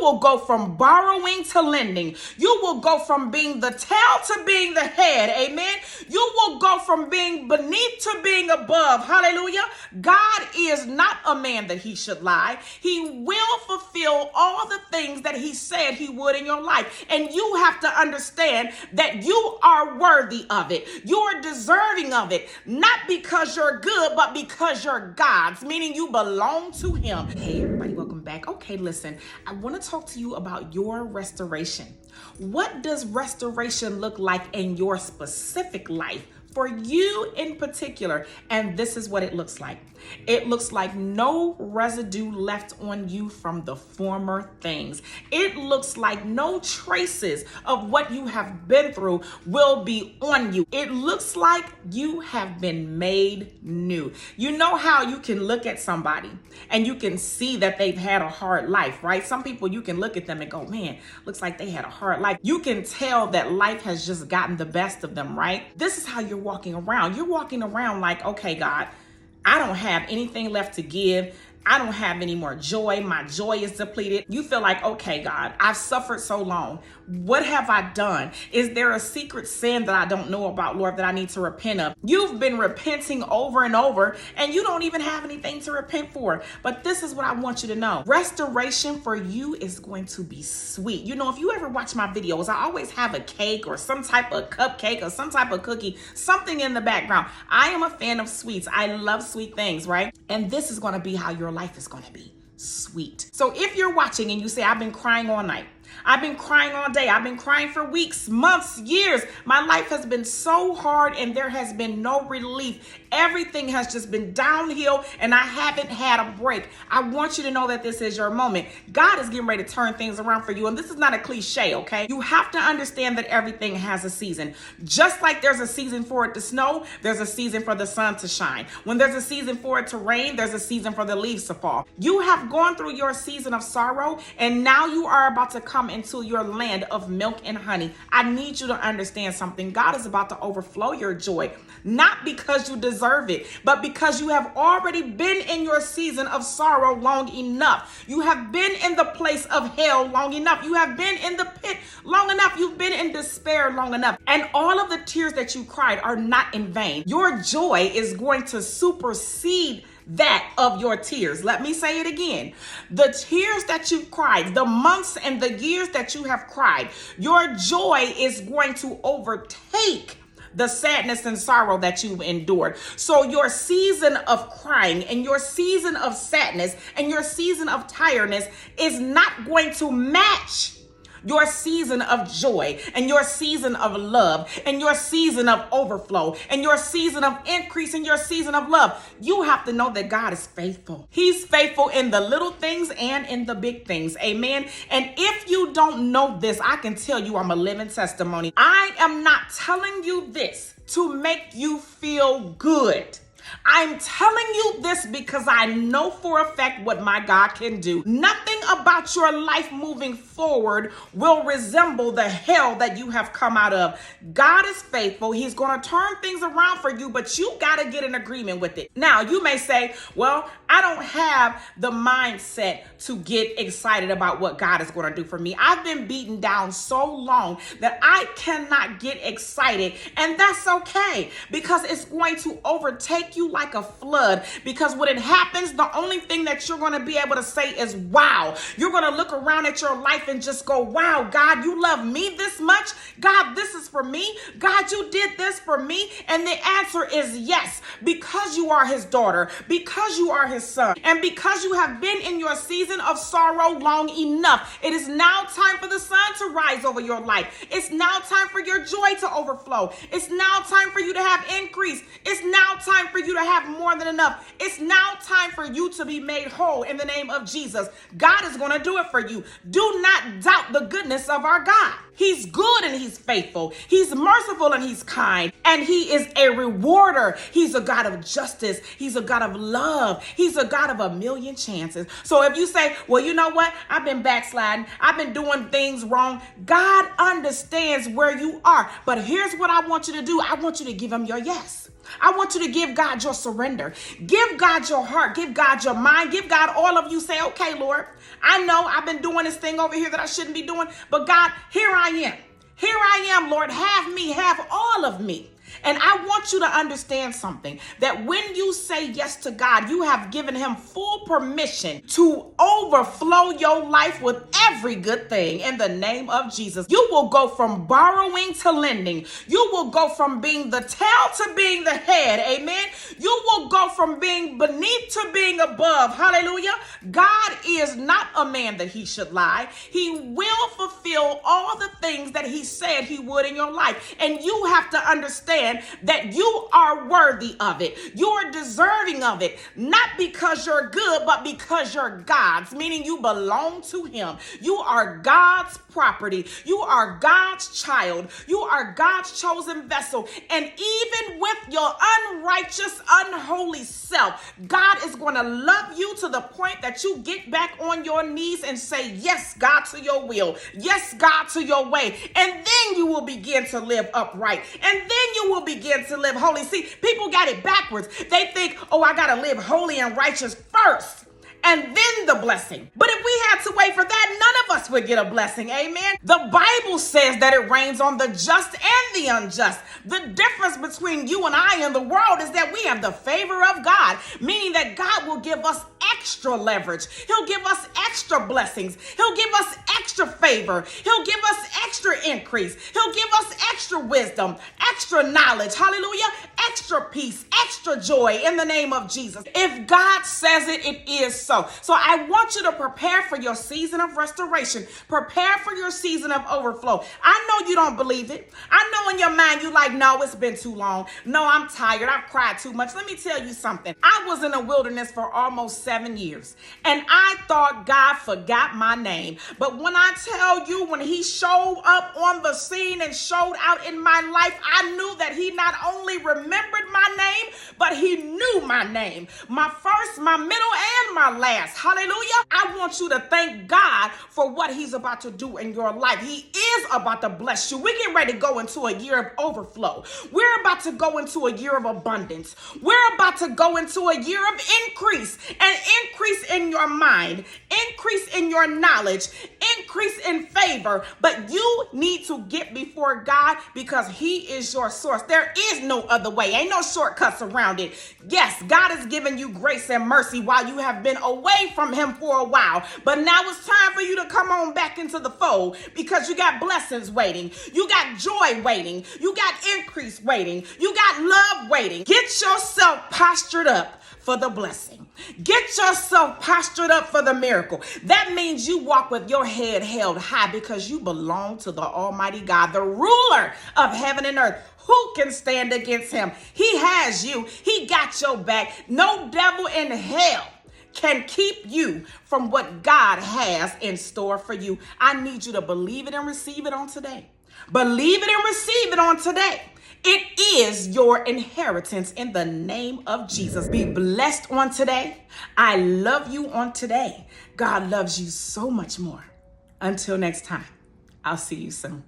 will go from borrowing to lending. You will go from being the tail to being the head. Amen. You will go from being beneath to being above. Hallelujah. God is not a man that he should lie. He will fulfill all the things that he said he would in your life. And you have to understand that you are worthy of it. You are deserving of it, not because you're good, but because you're God's, meaning you belong to him. Hey, everybody, welcome back. Okay, listen, I want to talk to you about your restoration. What does restoration look like in your specific life? For you in particular, and this is what it looks like. It looks like no residue left on you from the former things. It looks like no traces of what you have been through will be on you. It looks like you have been made new. You know how you can look at somebody and you can see that they've had a hard life, right? Some people, you can look at them and go, man, looks like they had a hard life. You can tell that life has just gotten the best of them, right? This is how you're walking around. You're walking around like, okay, God, I don't have anything left to give. I don't have any more joy. My joy is depleted. You feel like, okay, God, I've suffered so long. What have I done? Is there a secret sin that I don't know about, Lord, that I need to repent of? You've been repenting over and over, and you don't even have anything to repent for. But this is what I want you to know. Restoration for you is going to be sweet. You know, if you ever watch my videos, I always have a cake or some type of cupcake or some type of cookie, something in the background. I am a fan of sweets. I love sweet things, right? And this is going to be how your life is going to be. Sweet. So if you're watching and you say, I've been crying all night, I've been crying all day, I've been crying for weeks, months, years, my life has been so hard and there has been no relief. Everything has just been downhill and I haven't had a break. I want you to know that this is your moment. God is getting ready to turn things around for you. And this is not a cliche, okay? You have to understand that everything has a season. Just like there's a season for it to snow, there's a season for the sun to shine. When there's a season for it to rain, there's a season for the leaves to fall. You have gone through your season of sorrow and now you are about to come into your land of milk and honey. I need you to understand something. God is about to overflow your joy, not because you deserve it, but because you have already been in your season of sorrow long enough. You have been in the place of hell long enough. You have been in the pit long enough. You've been in despair long enough. And all of the tears that you cried are not in vain. Your joy is going to supersede that of your tears. Let me say it again. The tears that you've cried, the months and the years that you have cried, your joy is going to overtake the sadness and sorrow that you've endured. So your season of crying and your season of sadness and your season of tiredness is not going to match your season of joy and your season of love and your season of overflow and your season of increase and your season of love. You have to know that God is faithful. He's faithful in the little things and in the big things. Amen. And if you don't know this, I can tell you I'm a living testimony. I am not telling you this to make you feel good. I'm telling you this because I know for a fact what my God can do. Nothing about your life moving forward will resemble the hell that you have come out of. God is faithful. He's going to turn things around for you, but you got to get in agreement with it. Now, you may say, well, I don't have the mindset to get excited about what God is going to do for me. I've been beaten down so long that I cannot get excited. And that's okay, because it's going to overtake you like a flood. Because when it happens, the only thing that you're going to be able to say is, wow. You're going to look around at your life and just go, wow, God, you love me this much? God, this is for me? God, you did this for me? And the answer is yes, because you are his daughter, because you are his son, and because you have been in your season of sorrow long enough. It is now time for the sun to rise over your life. It's now time for your joy to overflow. It's now time for you to have increase. It's now time for you to have more than enough. It's now time for you to be made whole in the name of Jesus. God is going to do it for you. Do not doubt the goodness of our God. He's good and he's faithful. He's merciful and he's kind. And he is a rewarder. He's a God of justice. He's a God of love. He's a God of a million chances. So if you say, well, you know what? I've been backsliding. I've been doing things wrong. God understands where you are. But here's what I want you to do. I want you to give him your yes. I want you to give God your surrender. Give God your heart. Give God your mind. Give God all of you. Say, okay, Lord, I know I've been doing this thing over here that I shouldn't be doing, but God, here I am. Here I am, Lord. Have me, have all of me. And I want you to understand something, that when you say yes to God, you have given him full permission to overflow your life with every good thing in the name of Jesus. You will go from borrowing to lending. You will go from being the tail to being the head. Amen. You will go from being beneath to being above. Hallelujah. God is not a man that he should lie. He will fulfill all the things that he said he would in your life. And you have to understand that you are worthy of it. You are deserving of it, not because you're good, but because you're God's, meaning you belong to him. You are God's property. You are God's child. You are God's chosen vessel. And even with your unrighteous, unholy self, God is going to love you to the point that you get back on your knees and say, yes, God, to your will. Yes, God, to your way. And then you will begin to live upright. And then you will begin to live holy. See, people got it backwards. They think, oh, I got to live holy and righteous first, and then the blessing. But if we had to wait for that, none of us would get a blessing. Amen. The Bible says that it rains on the just and the unjust. The difference between you and I in the world is that we have the favor of God, meaning that God will give us extra leverage. He'll give us extra blessings. He'll give us extra favor. He'll give us extra increase. He'll give us extra wisdom, extra knowledge. Hallelujah. Extra peace, extra joy in the name of Jesus. If God says it, it is so. So I want you to prepare for your season of restoration. Prepare for your season of overflow. I know you don't believe it. I know in your mind you like, no, it's been too long. No, I'm tired. I've cried too much. Let me tell you something. I was in the wilderness for almost 7 years, and I thought God forgot my name. But when I tell you, when he showed up on the scene and showed out in my life, I knew that he not only remembered my name, but he knew my name, my first, my middle, and my last. Hallelujah. I want you to thank God for what he's about to do in your life. He is about to bless you. We're getting ready to go into a year of overflow. We're about to go into a year of abundance. We're about to go into a year of increase, and increase in your mind, increase in your knowledge, increase in favor. But you need to get before God, because he is your source. There is no other way. Ain't no shortcuts around it. Yes, God has given you grace and mercy while you have been away from him for a while. But now it's time for you to come on back into the fold, because you got blessings waiting. You got joy waiting. You got increase waiting. You got love waiting. Get yourself postured up for the blessing. Get yourself postured up for the miracle. That means you walk with your head held high, because you belong to the Almighty God, the ruler of heaven and earth. Who can stand against him? He has you. He got your back. No devil in hell can keep you from what God has in store for you. I need you to believe it and receive it on today. Believe it and receive it on today. It is your inheritance in the name of Jesus. Be blessed on today. I love you on today. God loves you so much more. Until next time, I'll see you soon.